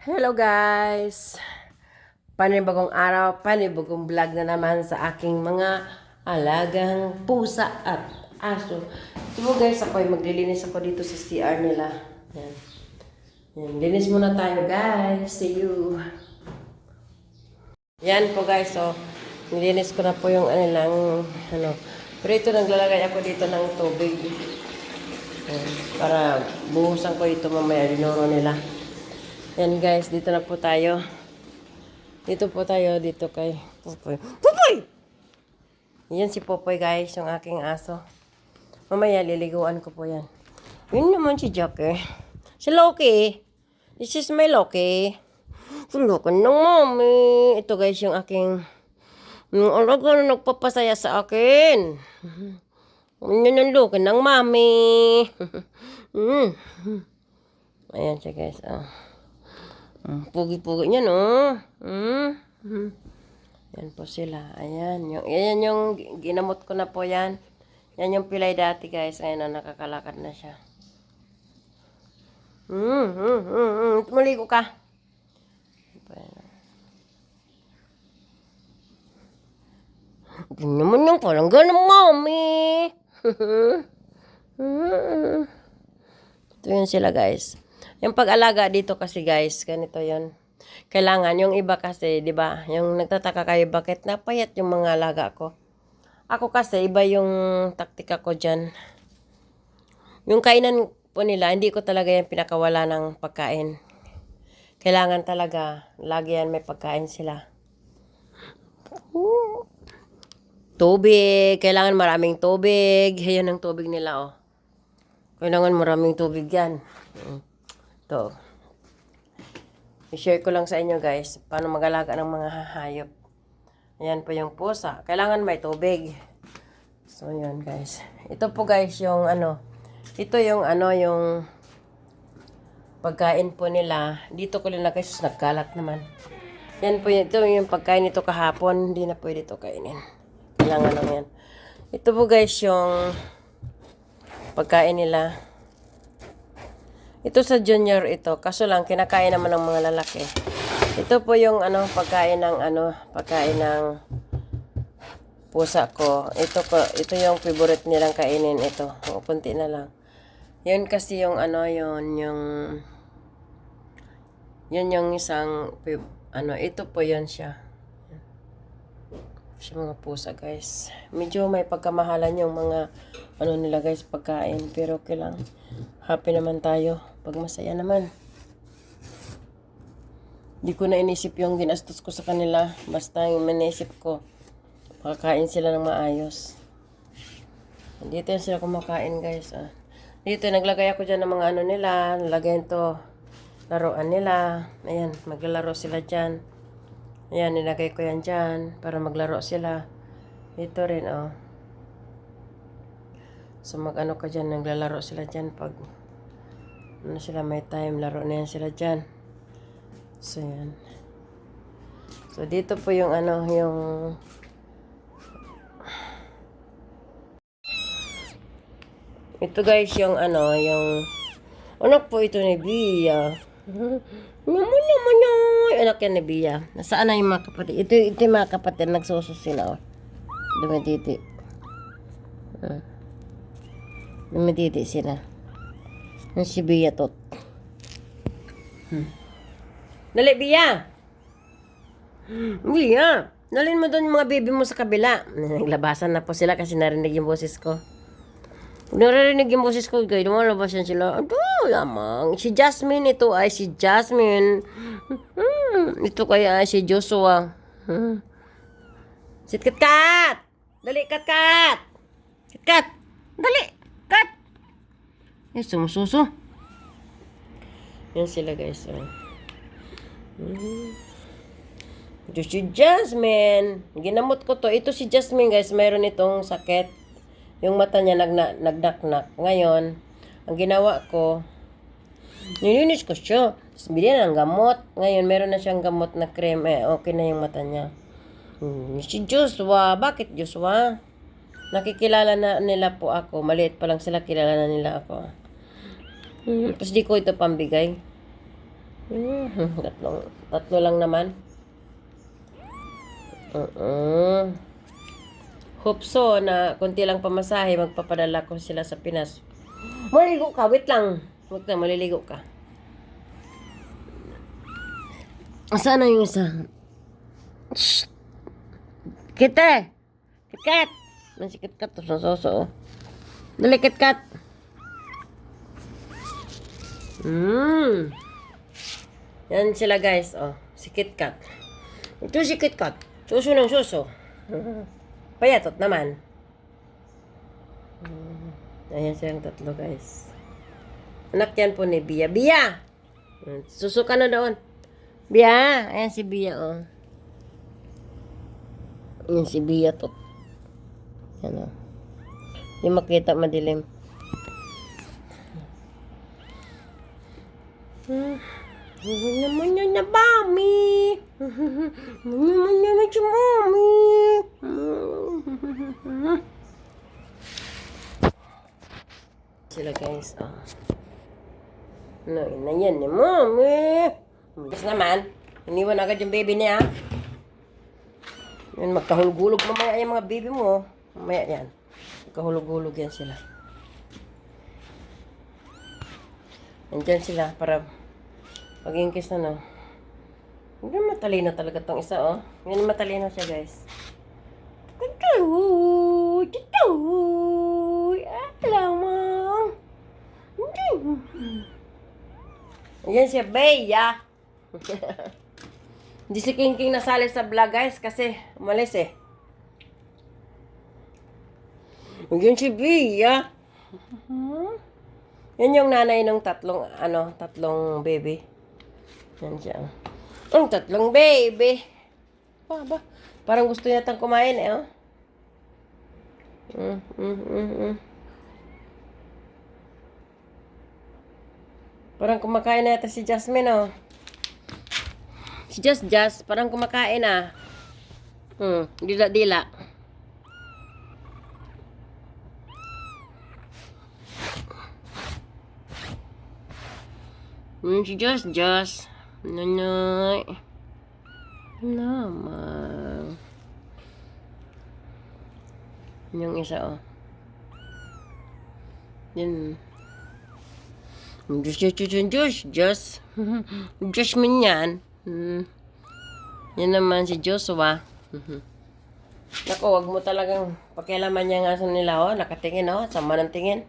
Hello guys! Panibagong araw, panibagong vlog na naman sa aking mga alagang pusa at aso. Ito po guys, ako ay maglilinis ako dito sa CR nila. Yan. Yan. Linis muna tayo guys. See you! Yan po guys, so nilinis ko na po yung pero ito naglalagay ako dito ng tubig. Yan. Para buhusan ko ito mamaya, dinuro nila. Yan guys, dito na po tayo. Dito po tayo, dito kay Popoy. Popoy! Yan si Popoy guys, yung aking aso. Mamaya liliguan ko po yan. Yun naman si Jackie. Si Loki. This is my Loki. Tulukan ng mami. Ito guys, yung aking yung alaga na nagpapasaya sa akin. Nanulukan ng mami. Ayan siya guys. Pugi-pugi niya, no? Yan po sila. Ayan yung ginamot ko na po yan. Yan yung pilay dati, guys. Ayan na, nakakalakad na siya. Maligo ka. Hindi naman yung palangga ng mami. Ito yun sila, guys. Yung pag-alaga dito kasi guys, ganito yon. Kailangan yung iba kasi, 'di ba? Yung nagtataka kayo bakit napayat yung mga alaga ko. Ako kasi iba yung taktika ko diyan. Yung kainan po nila, hindi ko talaga yung pinakawala ng pagkain. Kailangan talaga lagi yan may pagkain sila. Tubig, kailangan maraming tubig. Ayan ang tubig nila, oh. Kailangan maraming tubig yan. Ito. I-share ko lang sa inyo guys, paano mag-alaga ng mga hayop. Ayan po yung pusa. Kailangan may tubig. So, yun guys. Ito po guys yung ito yung yung pagkain po nila. Dito ko linagay, nagkalat naman. Yan po ito yung pagkain nito kahapon. Hindi na pwede ito kainin. Kailangan lang yan. Ito po guys yung pagkain nila. Ito sa junior ito, kaso lang kinakain naman ng mga lalaki. Ito po yung pagkain ng pusa ko. Ito yung favorite nilang kainin ito. Kunti na lang. Yun kasi yung yung isang ito po yun siya. Sa mga pusa guys. Medyo may pagkamahalan yung mga nila guys pagkain, pero kailang happy naman tayo pag masaya naman. Hindi ko na inisip yung ginastos ko sa kanila, basta yung manisip ko makakain sila ng maayos. Dito yan sila kumakain guys. Dito naglagay ako dyan ng mga nila, nalagyan to laruan nila. Ayan, maglalaro sila dyan. Ayan, nilagay ko yan dyan para maglaro sila. Dito rin, oh. So, ka dyan, naglalaro sila dyan pag sila may time, laro na yan sila dyan. So, yan. So, dito po yung yung ito guys, yung yung anak po ito ni Bia. Naman yung anak yan ni Bia. Nasaan na yung mga kapatid? Ito yung mga kapatid, nagsusos sila, oh. Dumititi. Dumititi sila. Yung si Bia tot. Dali, Bia! Bia! Dalhin mo doon yung mga baby mo sa kabila. Naglabasan na po sila kasi narinig yung boses ko. Narinig yung boses ko, guys. Lumalabas yan sila. Ito, lamang. Si Jasmine, ito ay si Jasmine. Ito kaya ay si Joshua. Sit, kat! Dali, kat! Kat! Dali, kat! Yan, sumususo. Yan sila, guys. Ito si Jasmine. Ginamot ko to. Ito si Jasmine, guys. Mayroon itong sakit. Yung mata niya nagdaknak. Ngayon, ang ginawa ko, nilinis ko siya. Tapos bilhin ng gamot. Ngayon, meron na siyang gamot na cream. Okay na yung mata niya. Si Joshua. Bakit Joshua? Nakikilala na nila po ako. Maliit pa lang sila, kilala na nila ako. Tapos di ko ito pambigay. Tatlo lang naman. Hope so na konti lang pamasahe, magpapadala ko sila sa Pinas. Maliligo ka, wait lang. Huwag na, maliligo ka. Saan na yung isa? Shh! Kite! Kitkat! Nasi kitkat to sa soso. Dali kitkat! Yan sila guys, oh. Si KitKat. Ito si KitKat. Suso ng suso. Payatot naman. Ayan silang tatlo guys. Anak yan po ni Bia. Bia! Suso ka na doon. Bia! Ayan si Bia, oh. Ayan si Bia to. Yan, oh. Hindi makita, madilim. Naman yan na mami. Naman yan na mami. Sila guys, oh. No, na yan ni mami. Bilis naman. Iniwan agad yung baby niya. Yan, magkahulog-hulog mamaya yung mga baby mo. Mamaya yan. Magkahulog-hulog yan sila. Nandyan sila para pag-ingkis na, no. Hindi matalino talaga tong isa, oh. Yan, matalino siya, guys. Tutoy! Tutoy! Alam mo! Ayan siya, Bea. Hindi si King King nasali sa vlog, guys, kasi umalis, eh. Ayan si Bea. Yan yung nanay ng tatlong baby. Yan siya. Ang tatlong baby. Ba? Parang gusto niya tang kumain, eh, oh. Parang kumakain na yata si Jasmine, oh. Si Jas, parang kumakain, ah. Dila-dila. Si Jas. Nanay. Naman. Yung isa, oh. Yan. Diyos. Jasmine yan. Yan naman si Joshua. Naku, wag mo talagang pakialaman yung aso nila, oh. Nakatingin, oh. Sama ng tingin.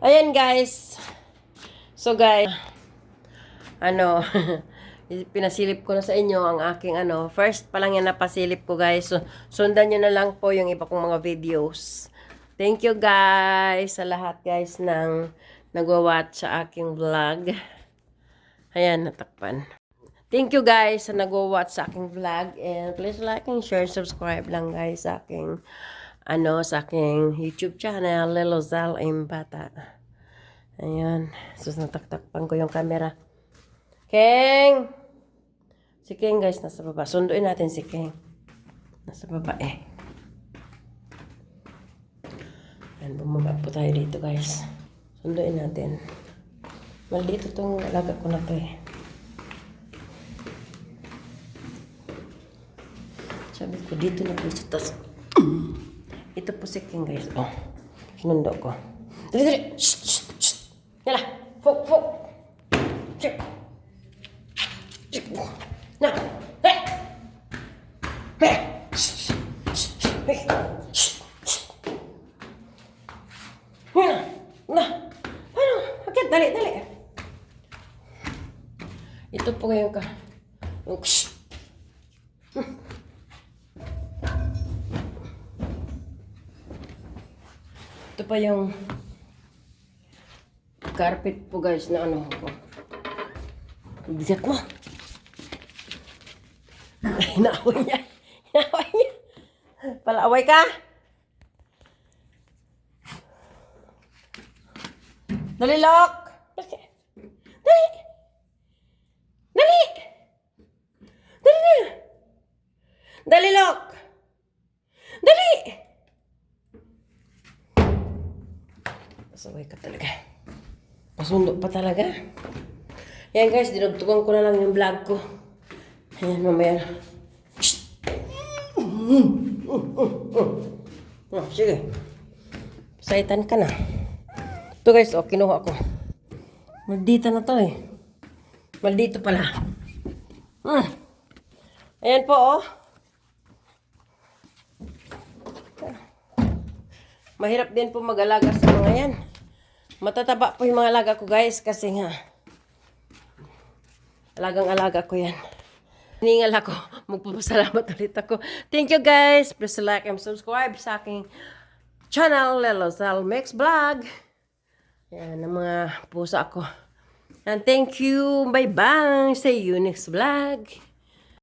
Ayan, guys. So, guys, pinasilip ko na sa inyo ang aking first pa lang yan napasilip ko, guys. So, sundan nyo na lang po yung iba kong mga videos. Thank you, guys, sa lahat, guys, ng nagwa-watch sa aking vlog. Ayan, natakpan. Thank you, guys, sa nagwa-watch sa aking vlog. And please like and share, subscribe lang, guys, sa aking, sa aking YouTube channel, Lilo Zal Imbata. Ayan. So, nataktakpan ko yung camera. King! Si King, guys, nasa baba. Sunduin natin si King. Nasa baba, eh. Ayan, bumaba po tayo dito, guys. Sunduin natin. Maldito itong alaga ko na to, eh. Sabi ko, dito na po sa tas. Ito po si King, guys. Oh, sinundo ko. Dali! Shh! Yala! Fok! Check! Na! Hey! Hey! Shh! Hey! Shh! Na! Ano? Akit, dali! Ito po ngayon ka. Yung shh! Ito pa yung carpet po, guys, na bigat mo. Inaaway niya. Palaaway ka? Dali, Lok! Dali! Dali, Lok! Dali! Pasaway ka talaga. Pasundo pa talaga. Ayan guys, dinugtugan ko na lang yung vlog ko. Ayan, mamaya. Oh, sige. Saitan ka na. Ito guys, oh, kinuha ko. Maldita na to eh. Maldito pala. Ayan po, oh. Mahirap din po mag-alaga sa mga yan. Matataba po yung mga alaga ko guys kasi nga alagang-alaga ko yan. Hiningal ako. Magpapasalamat ulit ako. Thank you guys. Please like and subscribe sa aking channel, Lelosal Mix Vlog. Yan ang mga pusa ko. And thank you. Bye-bye. See you next vlog.